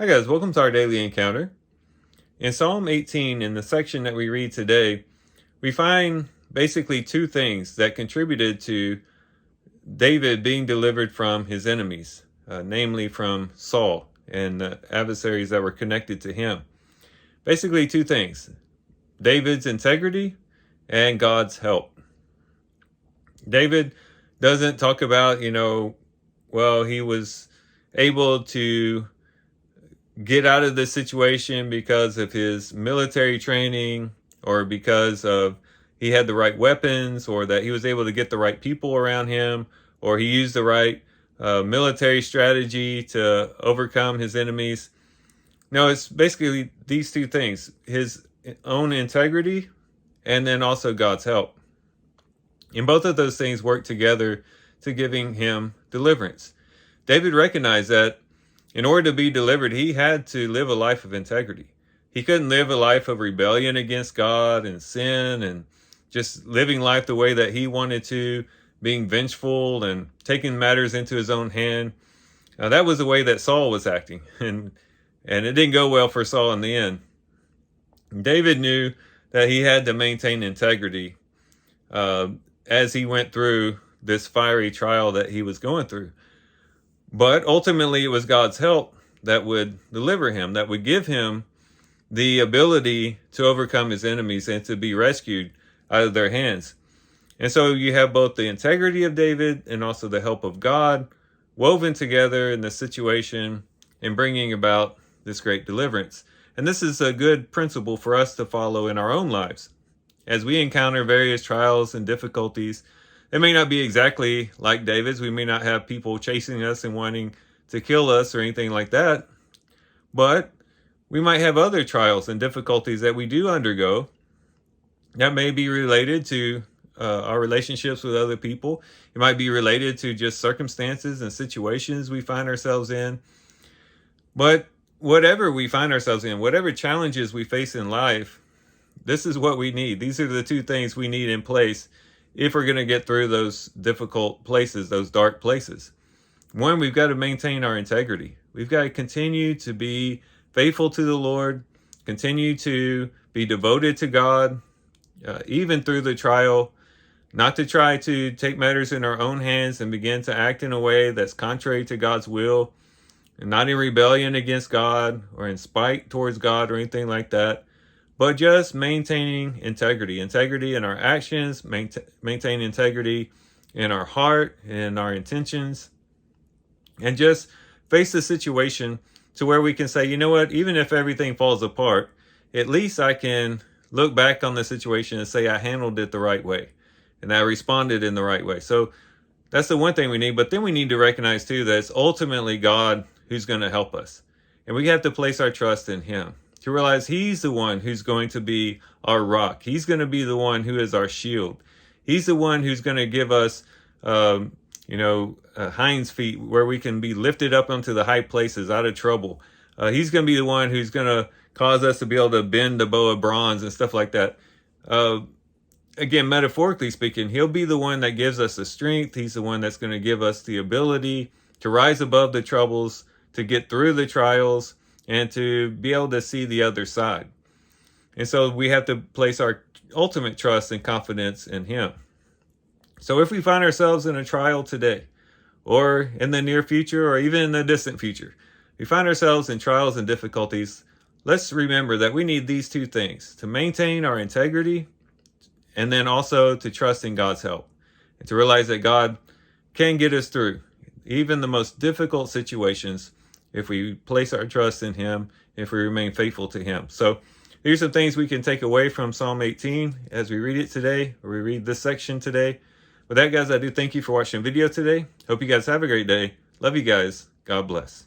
Hi guys, welcome to our daily encounter. In Psalm 18, in the section that we read today, we find basically two things that contributed to David being delivered from his enemies, namely from Saul and the adversaries that were connected to him. Basically two things: David's integrity and God's help. David doesn't talk about, he was able to get out of this situation because of his military training, or because of he had the right weapons, or that he was able to get the right people around him, or he used the right military strategy to overcome his enemies. No, it's basically these two things: his own integrity and then also God's help. And both of those things work together to giving him deliverance. David recognized that in order to be delivered, he had to live a life of integrity. He couldn't live a life of rebellion against God and sin and just living life the way that he wanted to, being vengeful and taking matters into his own hand. That was the way that Saul was acting, and it didn't go well for Saul in the end. David knew that he had to maintain integrity as he went through this fiery trial that he was going through. But ultimately, it was God's help that would deliver him, that would give him the ability to overcome his enemies and to be rescued out of their hands. And so you have both the integrity of David and also the help of God woven together in the situation and bringing about this great deliverance. And this is a good principle for us to follow in our own lives. As we encounter various trials and difficulties, it may not be exactly like David's. We may not have people chasing us and wanting to kill us or anything like that. But we might have other trials and difficulties that we do undergo that may be related to our relationships with other people. It might be related to just circumstances and situations we find ourselves in. But whatever we find ourselves in, whatever challenges we face in life, this is what we need. These are the two things we need in place if we're going to get through those difficult places, those dark places. One, we've got to maintain our integrity. We've got to continue to be faithful to the Lord, continue to be devoted to God, even through the trial, not to try to take matters in our own hands and begin to act in a way that's contrary to God's will, and not in rebellion against God or in spite towards God or anything like that. But just maintaining integrity in our actions, maintain integrity in our heart and our intentions, and just face the situation to where we can say, you know what, even if everything falls apart, at least I can look back on the situation and say I handled it the right way and I responded in the right way. So that's the one thing we need. But then we need to recognize too that it's ultimately God who's going to help us. And we have to place our trust in him, to realize he's the one who's going to be our rock. He's going to be the one who is our shield. He's the one who's going to give us, hinds feet where we can be lifted up onto the high places out of trouble. He's going to be the one who's going to cause us to be able to bend the bow of bronze and stuff like that. Again, metaphorically speaking, he'll be the one that gives us the strength. He's the one that's going to give us the ability to rise above the troubles, to get through the trials, and to be able to see the other side. And so we have to place our ultimate trust and confidence in him. So if we find ourselves in a trial today, or in the near future, or even in the distant future, we find ourselves in trials and difficulties, let's remember that we need these two things: to maintain our integrity, and then also to trust in God's help, and to realize that God can get us through even the most difficult situations if we place our trust in him, if we remain faithful to him. So here's some things we can take away from Psalm 18 as we read it today, or we read this section today. With that, guys, I do thank you for watching the video today. Hope you guys have a great day. Love you guys. God bless.